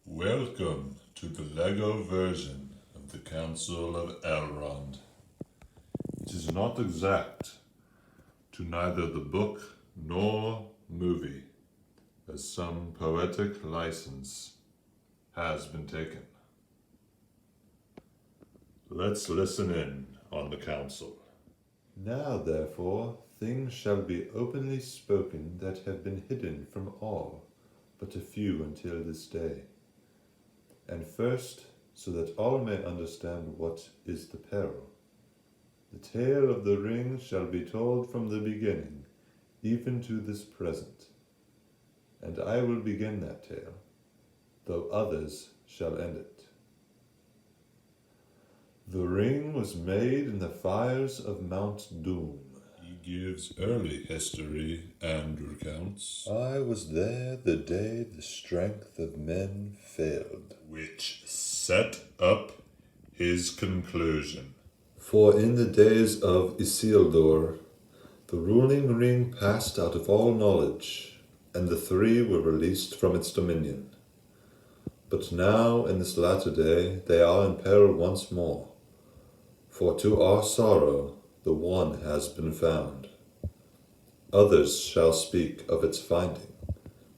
Welcome to the Lego version of the Council of Elrond. It is not exact to neither the book nor movie, as some poetic license has been taken. Let's listen in on the council. Now, therefore, things shall be openly spoken that have been hidden from all, but a few until this day. And first, so that all may understand what is the peril. The tale of the ring shall be told from the beginning, even to this present. And I will begin that tale, though others shall end it. The ring was made in the fires of Mount Doom. He gives early history and recounts. I was there the day the strength of men failed, which set up his conclusion. For in the days of Isildur, the ruling ring passed out of all knowledge, and the three were released from its dominion. But now, in this latter day, they are in peril once more. For to our sorrow, the one has been found. Others shall speak of its finding,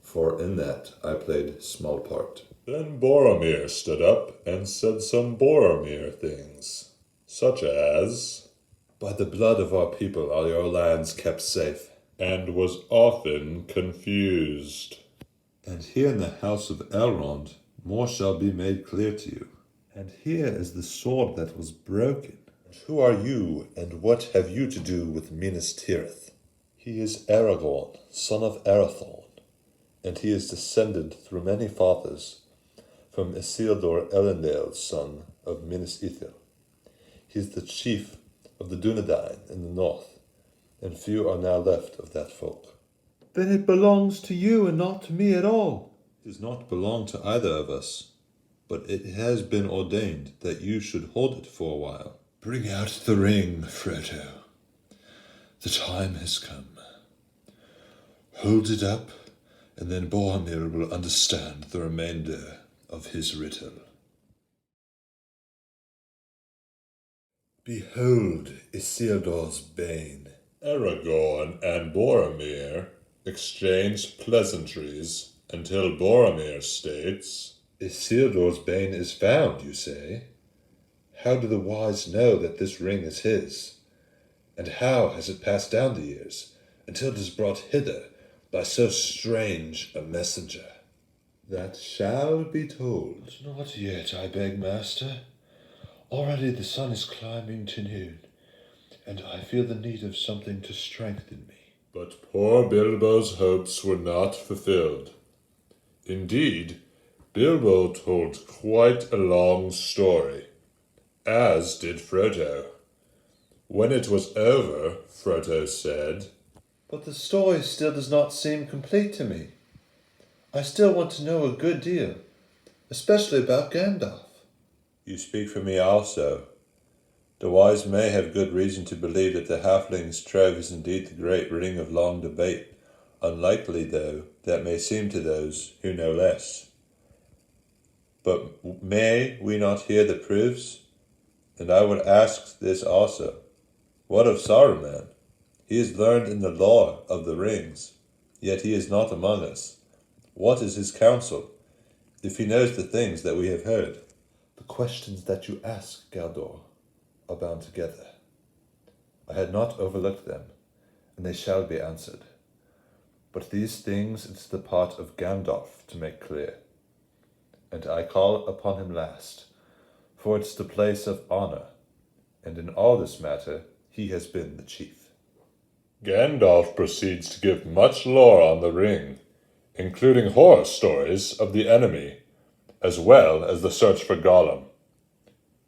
for in that I played small part. Then Boromir stood up and said some Boromir things, such as, "By the blood of our people are your lands kept safe," and was often confused. And here in the house of Elrond, more shall be made clear to you. And here is the sword that was broken. And who are you, and what have you to do with Minas Tirith? He is Aragorn, son of Arathorn, and he is descended through many fathers from Isildur Elendil's son of Minas Ithil. He is the chief of the Dunedain in the north, and few are now left of that folk. Then it belongs to you and not to me at all. It does not belong to either of us, but it has been ordained that you should hold it for a while. Bring out the ring, Frodo. The time has come. Hold it up, and then Boromir will understand the remainder of his riddle. Behold Isildur's bane. Aragorn and Boromir exchange pleasantries until Boromir states, "Isildur's bane is found, you say? How do the wise know that this ring is his? And how has it passed down the years, until it is brought hither by so strange a messenger?" "That shall be told." "Not yet, I beg, master. Already the sun is climbing to noon, and I feel the need of something to strengthen me." But poor Bilbo's hopes were not fulfilled. Indeed, Bilbo told quite a long story, as did Frodo. When it was over, Frodo said, "But the story still does not seem complete to me. I still want to know a good deal, especially about Gandalf." "You speak for me also. The wise may have good reason to believe that the halfling's trove is indeed the great ring of long debate, unlikely though that may seem to those who know less. But may we not hear the proofs? And I would ask this also. What of Saruman? He is learned in the lore of the rings, yet he is not among us. What is his counsel, if he knows the things that we have heard?" "The questions that you ask, Galdor, are bound together. I had not overlooked them, and they shall be answered. But these things it is the part of Gandalf to make clear, and I call upon him last, for it's the place of honour, and in all this matter he has been the chief. Gandalf proceeds to give much lore on the ring, including horror stories of the enemy, as well as the search for Gollum.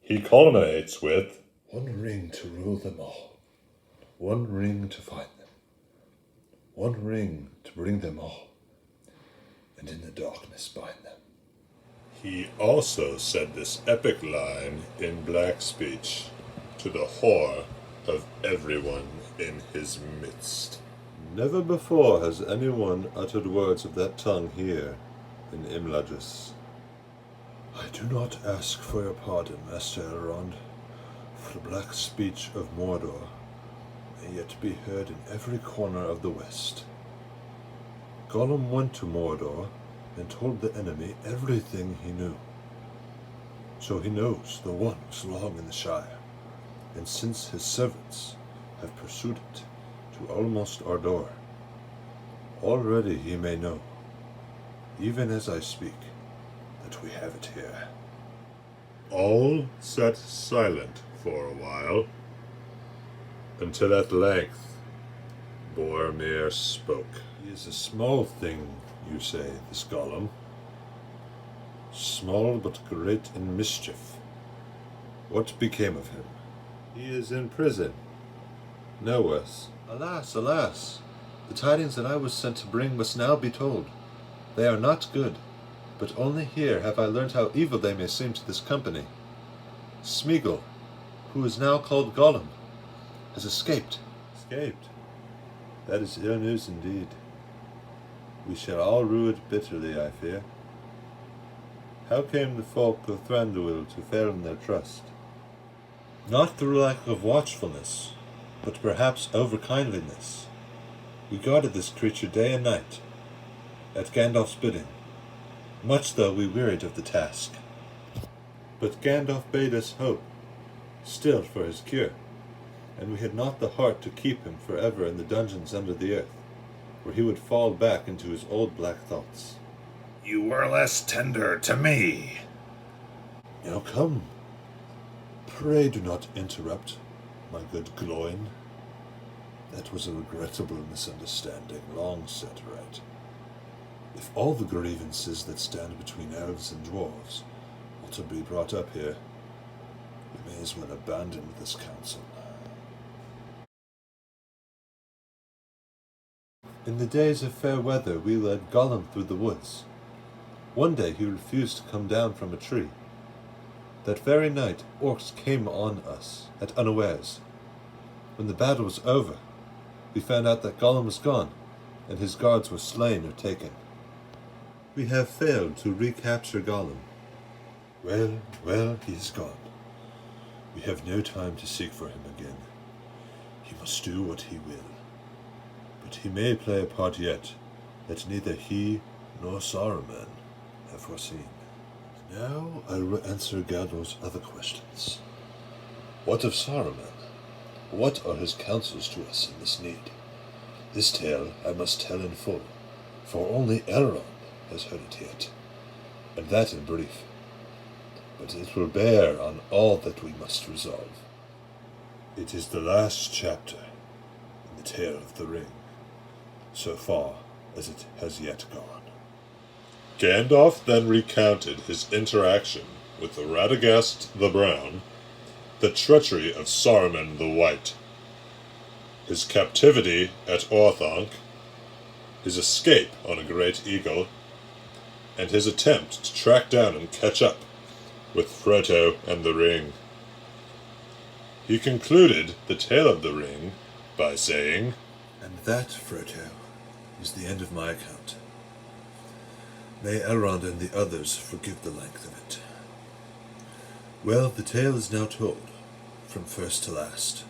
He culminates with, "One ring to rule them all, one ring to find them, one ring to bring them all, and in the darkness bind them." He also said this epic line in black speech to the horror of everyone in his midst. Never before has anyone uttered words of that tongue here in Imladris. I do not ask for your pardon, Master Elrond, for the black speech of Mordor may yet be heard in every corner of the West. Gollum went to Mordor and told the enemy everything he knew. So he knows the one was long in the Shire, and since his servants have pursued it to almost our door, already he may know, even as I speak, that we have it here. All sat silent for a while, until at length Boromir spoke. He is a small thing, you say, this Gollum. Small but great in mischief. What became of him? He is in prison. No worse. Alas, alas! The tidings that I was sent to bring must now be told. They are not good, but only here have I learnt how evil they may seem to this company. Smeagol, who is now called Gollum, has escaped. Escaped? That is ill news indeed. We shall all rue it bitterly, I fear. How came the folk of Thranduil to fail in their trust? Not through lack of watchfulness, but perhaps over-kindliness. We guarded this creature day and night, at Gandalf's bidding, much though we wearied of the task. But Gandalf bade us hope, still for his cure, and we had not the heart to keep him forever in the dungeons under the earth, where he would fall back into his old black thoughts. You were less tender to me. Now come. Pray do not interrupt, my good Gloin. That was a regrettable misunderstanding, long set right. If all the grievances that stand between elves and dwarves are to be brought up here, we may as well abandon this council. In the days of fair weather we led Gollum through the woods. One day he refused to come down from a tree. That very night orcs came on us at unawares. When the battle was over, we found out that Gollum was gone, and his guards were slain or taken. We have failed to recapture Gollum. Well, well, he is gone. We have no time to seek for him again. He must do what he will. But he may play a part yet that neither he nor Saruman have foreseen. Now I will answer Gandalf's other questions. What of Saruman? What are his counsels to us in this need? This tale I must tell in full, for only Elrond has heard it yet, and that in brief. But it will bear on all that we must resolve. It is the last chapter in the tale of the ring, so far as it has yet gone. Gandalf then recounted his interaction with Radagast the Brown, the treachery of Saruman the White, his captivity at Orthanc, his escape on a great eagle, and his attempt to track down and catch up with Frodo and the ring. He concluded the tale of the ring by saying, And that, Frodo, is the end of my account. May Elrond and the others forgive the length of it. Well, the tale is now told, from first to last.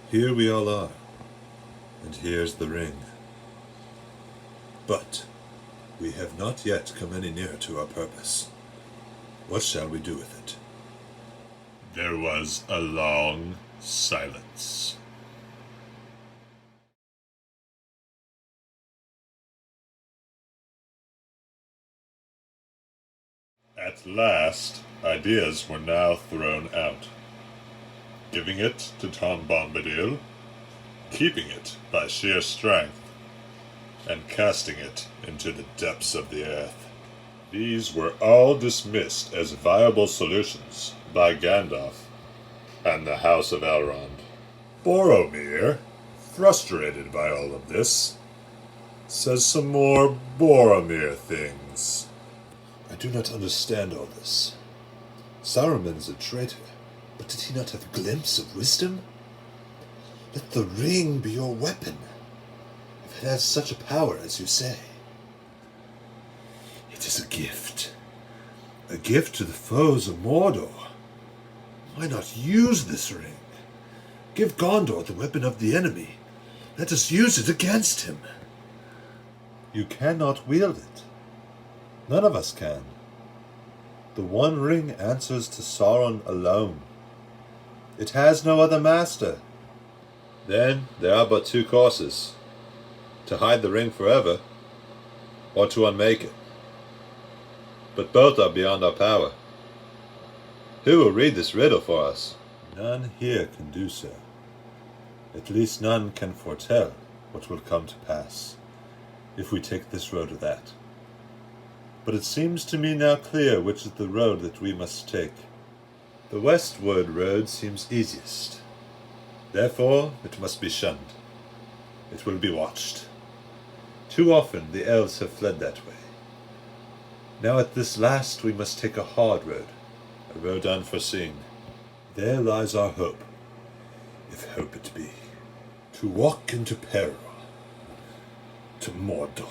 Here we all are, and here's the ring. But we have not yet come any nearer to our purpose. What shall we do with it? There was a long silence. At last, ideas were now thrown out. Giving it to Tom Bombadil, keeping it by sheer strength, and casting it into the depths of the earth. These were all dismissed as viable solutions by Gandalf and the House of Elrond. Boromir, frustrated by all of this, says some more Boromir things. I do not understand all this. Saruman's a traitor, but did he not have a glimpse of wisdom? Let the ring be your weapon, if it has such a power as you say. It is a gift to the foes of Mordor. Why not use this ring? Give Gondor the weapon of the enemy. Let us use it against him. You cannot wield it. None of us can. The One Ring answers to Sauron alone. It has no other master. Then there are but two courses: to hide the ring forever, or to unmake it. But both are beyond our power. Who will read this riddle for us? None here can do so. At least none can foretell what will come to pass, if we take this road or that. But it seems to me now clear which is the road that we must take. The westward road seems easiest. Therefore it must be shunned. It will be watched. Too often the elves have fled that way. Now at this last we must take a hard road, a road unforeseen. There lies our hope, if hope it be, to walk into peril, to Mordor.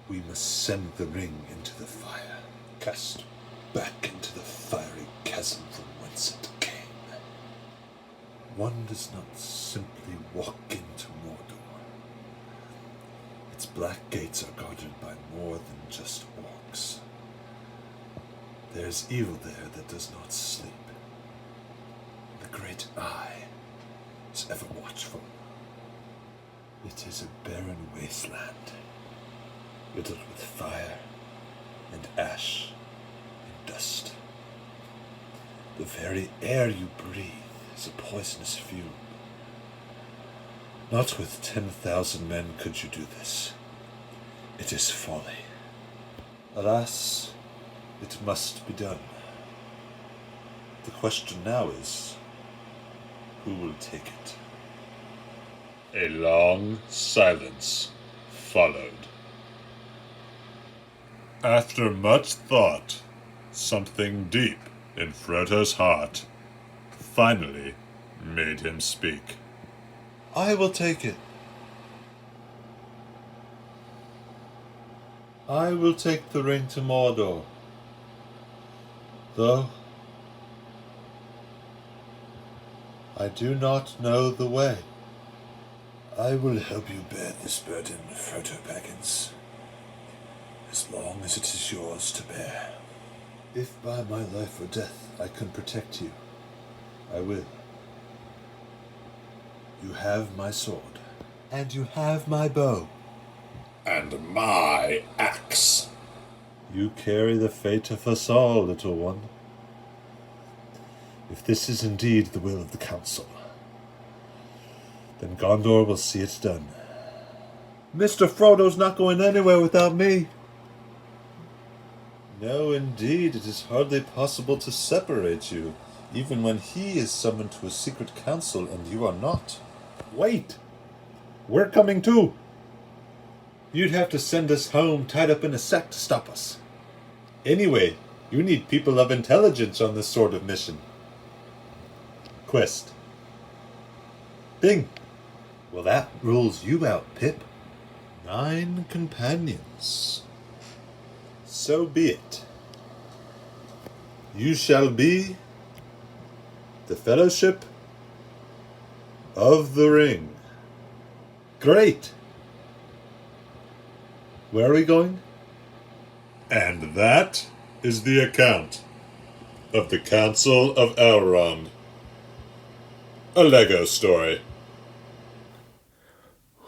We must send the ring into the fire, cast back into the fiery chasm from whence it came. One does not simply walk into Mordor. Its black gates are guarded by more than just orcs. There is evil there that does not sleep. The great eye is ever watchful. It is a barren wasteland, riddled with fire and ash and dust. The very air you breathe is a poisonous fume. Not with 10,000 men could you do this. It is folly. Alas, it must be done. The question now is, who will take it? A long silence followed. After much thought, something deep in Frodo's heart finally made him speak. I will take it. I will take the ring to Mordor. Though I do not know the way. I will help you bear this burden, Frodo Baggins, as long as it is yours to bear. If by my life or death I can protect you, I will. You have my sword, and you have my bow, and my axe. You carry the fate of us all, little one. If this is indeed the will of the Council, then Gondor will see it done. Mr. Frodo's not going anywhere without me. No, indeed, it is hardly possible to separate you, even when he is summoned to a secret council and you are not. Wait! We're coming too! You'd have to send us home tied up in a sack to stop us. Anyway, you need people of intelligence on this sort of mission. Quest. Bing! Well, that rules you out, Pip. 9 companions. So be it. You shall be the Fellowship of the Ring. Great! Where are we going? And that is the account of the Council of Elrond. A Lego story.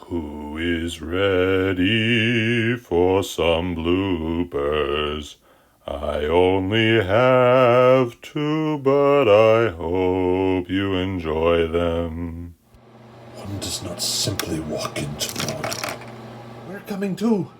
Who is ready for some bloopers? I only have two, but I hope you enjoy them. One does not simply walk into Mordor. We're coming too.